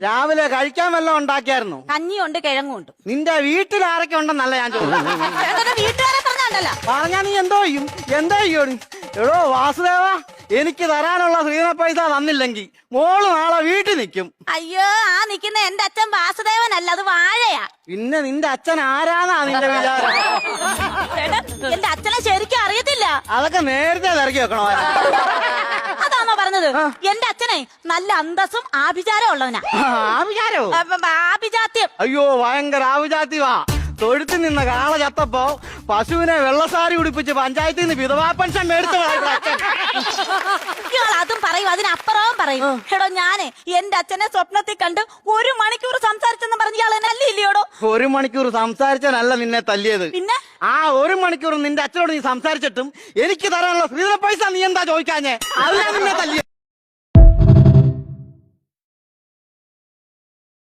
രാവിലെ കഴിക്കാൻ വല്ലതും ഉണ്ടാക്കിയായിരുന്നു? കഞ്ഞിയുണ്ട് കിഴങ്ങുണ്ട്. നിന്റെ വീട്ടിൽ ആരൊക്കെ ഉണ്ടെന്നല്ല ഞാൻ ചോദിച്ചത്. വീട്ടുകാരെ പറഞ്ഞാണ്ടല്ല. പറഞ്ഞാ നീ എന്തോ ചെയ്യും? എടോ വാസുദേവ, എനിക്ക് തരാനുള്ള ശ്രീധന പൈസ തന്നില്ലെങ്കിൽ മോള് നാളെ വീട്ടിൽ നിൽക്കും. അയ്യോ, ആ നിക്കുന്ന എന്റെ അച്ഛൻ വാസുദേവനല്ല, അത് വാഴയാ. പിന്നെ നിന്റെ അച്ഛൻ ആരാന്നാ നിന്റെ വിചാരം? എന്റെ അച്ഛനെ ശരിക്കും അറിയത്തില്ല. അതൊക്കെ നേരത്തെ ഇറക്കി വെക്കണോ? അതാണോ പറഞ്ഞത്? എന്റെ അച്ഛനെ നല്ല അന്തസ്സും ആഭിചാരം ഉള്ളവനാ. ആഭിചാരോ? ആഭിജാത്യം. അയ്യോ, ഭയങ്കര ആഭിജാത്യവാ. തൊഴുത്തിൽ നിന്ന് കാള ചത്തപ്പോ പശുവിനെ വെള്ളസാരി ഉടിപ്പിച്ച് പഞ്ചായത്തിൽ നിന്ന് വിധവാ പെൻഷൻ മേടിച്ചു. ഇയാൾ അതും പറയും, അതിനപ്പുറവും പറയും. എടോ, ഞാനേ എന്റെ അച്ഛനെ സ്വപ്നത്തിൽ കണ്ട് 1 മണിക്കൂർ സംസാരിച്ചെന്ന് പറഞ്ഞ ഇയാൾ എന്നെ അല്ലില്ലയോടോ? 1 മണിക്കൂർ സംസാരിച്ചാനല്ല നിന്നെ തല്ലിയത്. പിന്നെ ആ 1 മണിക്കൂർ നിന്റെ അച്ഛനോട് നീ സംസാരിച്ചിട്ടും എനിക്ക് തരാനുള്ള ശ്രീധന പൈസ നീ എന്താ ചോദിക്കാഞ്ഞേ? അതിനാ നിന്നെ തല്ലിയത്.